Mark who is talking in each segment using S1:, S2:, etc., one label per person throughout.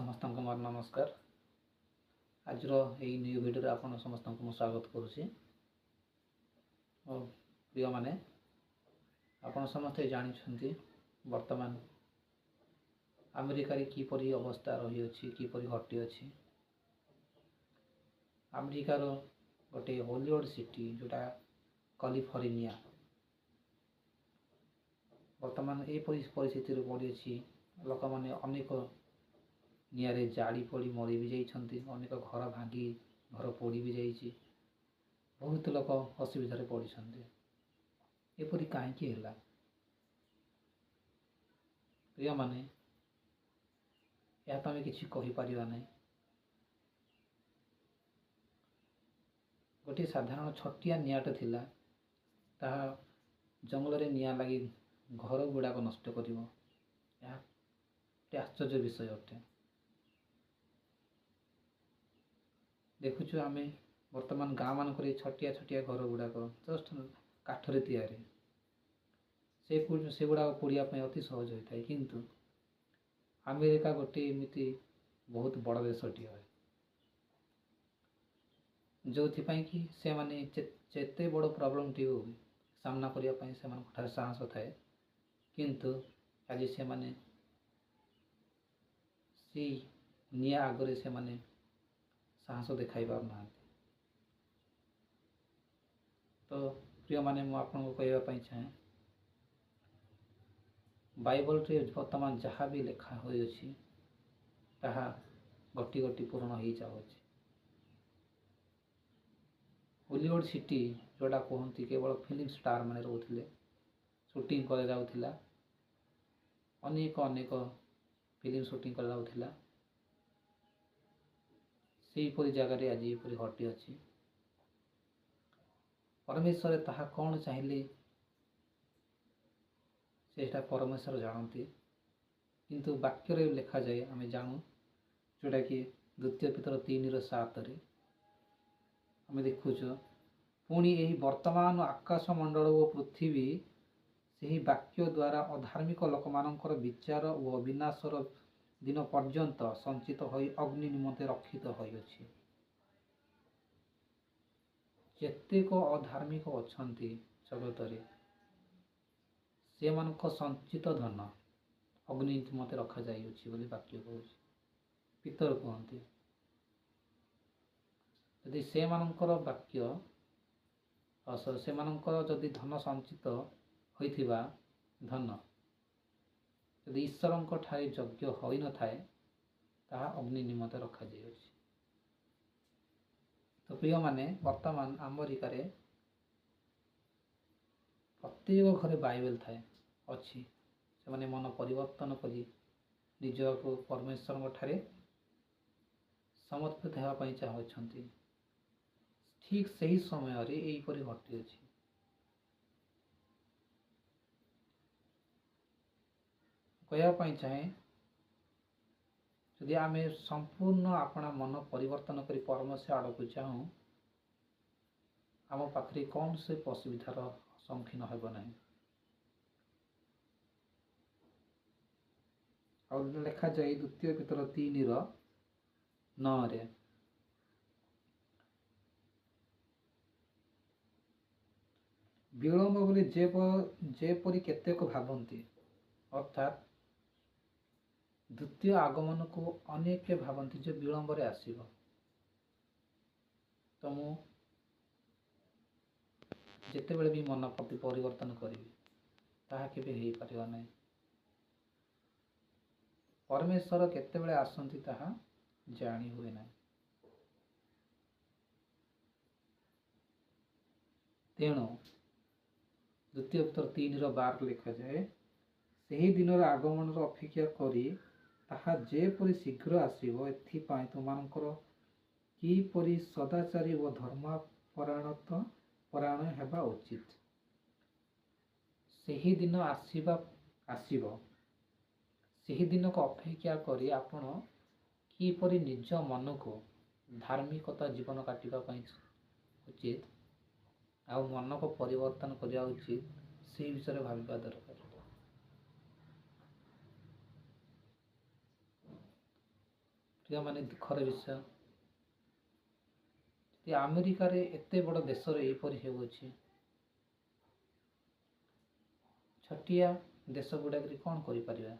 S1: समस्त को मोर नमस्कार। आज यही न्यू वीडियो आपन समस्त को स्वागत करुच्ची। प्रिय माने आपन समस्ते जानी वर्तमान अमेरिका रे किपरि अवस्था रही अछि किपरि घटी अछि। अमेरिकार गोटे हॉलीवुड सिटी जोटा कैलिफोर्निया वर्तमान ये परिस्थिति पड़ी अछि। लोक मैंने अनेक निआरे जाड़ी पड़ी मरी भी जाइछन्ति, अनेक घर भांगी घर पोड़ी भी जाइछि, बहुत लोक असुविधा पड़छन्ति। एपरि काहेकि ହେଲା प्रिय माने या तो आम कि कहीपर ना। गोटे साधारण छटिया निआटे थिला ताहा जंगल रे निआ लगी घर गुड़ाक नष्ट करिवो। आश्चर्य विषय अटे। देखुछु आम वर्तमान गाँ मानक छटिया छटिया घर गुड़ाक जस्ट काठरे तैयारी से गुड़ाक पोड़ापी अति सहज होता है। किंतु अमेरिका गोटे एमती बहुत बड़ देशटी है जो कि से माने जेते बड़ प्रॉब्लम टी हो सामना करने से साहस थाए। किंतु आज से माने सी निया आगरे से माने साहस देखाई पार ना। तो प्रिय माने मु आपको कहवाई चाहे बाइबल रे वर्तमान जहाँ भी लेखा होई अछि ताहा गटी गटी पूर्ण हो जाऊँगी। हॉलीवुड सिटी जोड़ा कहती केवल फिल्म स्टार मैंने रोते शूटिंग कर जाऊला, अनेक अनेक फिल्म शूटिंग कर जाऊला। सेहीपरि जगार आज ये घटी अच्छी। परमेश्वर ताहा कौन चाहिए सेटा परमेश्वर जानती। किंतु वाक्य लेखा जाए आम जानू जोटा कि द्वितीय पत्र 3:7 आम देखुचु पुणी यही वर्तमान आकाश मंडल और पृथ्वी से वाक्य द्वारा अधार्मिक लोक मानकर विचार और अविनाशर दिन पर्यंत संचित हो अग्नि निमंते रक्षित होइछि। जेतेक अधार्मिक अछंती जगत रे से मानक संचित धन अग्नि निमंते रखा जाइछि बोली वाक्य कहूँ। पितर कहते यदि से मानकर वाक्य से जदि धन संचित होइथिबा धन यदि ईश्वर ठारे यज्ञ हो न थाए ताहा अग्नि निमंते रखा जाइछि। तो प्रिय माने वर्तमान अमेरिका रे प्रत्येक घरे बाइबल थाए अच्छी से माने मन परिवर्तन करी निज को परमेश्वर ठारे समर्पित होगा चाहते। ठीक सही समय रे एहीपरि घटी अछि। कहवाई चाहे यदि आम संपूर्ण अपना मन परिवर्तन कर परमेश्वर आड़ को चाहूँ आम पाखे कौन से असुविधार सम्मुखीन होब ना। और लेखा जाए द्वितीय पत्र 3:9 विलम्ब बोली जेपरि केतेक भावती अर्थात द्वितीय आगमन को अनेक भावती जो विलम्ब रे आसीबो। तो मु जेते बेले भी मन प्रति परिवर्तन करी ताहा केबे हेई परिबा नै। परमेश्वर केते बेले आसंती ताहा जानी हुए ना। तेणु द्वितीय पत्र 3:12 लिखा जाए से दिन आगमन अपेक्षा करी ताहा जेपरि शीघ्र आसीबो एथिपाई तुमानकर किपरि सदाचारी व धर्मपरायण हेबा उचित। सेही दिन आसीबो सेही दिन को अपेक्षा करी आपण किपरि निज मन को धार्मिकता जीवन काटिबा पई उचित आ मन को परिवर्तन करिया उचित से विषय भाविबा दरकार। ପ୍ରିୟମାନେ ଦୁଃଖର ବିଷୟ, ଯଦି ଆମେରିକାରେ ଏତେ ବଡ଼ ଦେଶରେ ଏହିପରି ହେଉଅଛି, ଛୋଟିଆ ଦେଶ ଗୁଡ଼ାକରେ କ'ଣ କରିପାରିବା?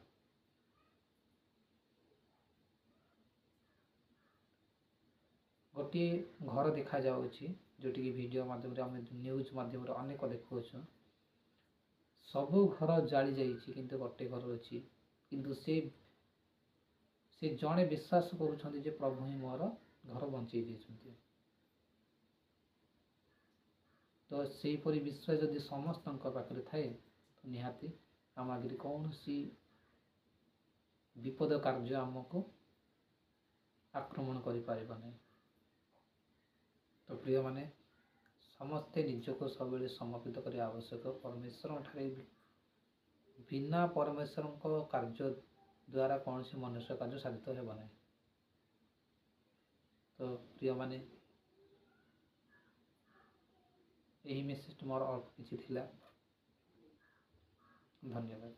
S1: ଗୋଟିଏ ଘର ଦେଖାଯାଉଛି, ଯେଉଁଠିକି ଭିଡ଼ିଓ ମାଧ୍ୟମରେ ଆମେ ନ୍ୟୁଜ୍ ମାଧ୍ୟମରେ ଅନେକ ଦେଖୁଅଛୁ। ସବୁ ଘର ଜାଳି ଯାଇଛି କିନ୍ତୁ ଗୋଟେ ଘର ଅଛି, କିନ୍ତୁ ସେ ଜଣେ ବିଶ୍ୱାସ କରୁଛନ୍ତି ଯେ ପ୍ରଭୁ ହିଁ ମୋର ଘର ବଞ୍ଚେଇ ଦେଇଛନ୍ତି। ତ ସେହିପରି ବିଶ୍ୱାସ ଯଦି ସମସ୍ତଙ୍କ ପାଖରେ ଥାଏ, ତ ନିହାତି ଆମ ଆଗରେ କୌଣସି ବିପଦ କାର୍ଯ୍ୟ ଆମକୁ ଆକ୍ରମଣ କରିପାରିବ ନାହିଁ। ତ ପ୍ରିୟମାନେ, ସମସ୍ତେ ନିଜକୁ ସବୁବେଳେ ସମର୍ପିତ କରିବା ଆବଶ୍ୟକ। ପରମେଶ୍ୱରଙ୍କ ଠାରେ ବିନା ପରମେଶ୍ୱରଙ୍କ କାର୍ଯ୍ୟ ଦ୍ୱାରା କୌଣସି ମନୁଷ୍ୟ କାର୍ଯ୍ୟ ସାଧିତ ହେବ ନାହିଁ। ତ ପ୍ରିୟମାନେ, ଏହି ମେସେଜଟି ମୋର ଅଳ୍ପ କିଛି ଥିଲା। ଧନ୍ୟବାଦ।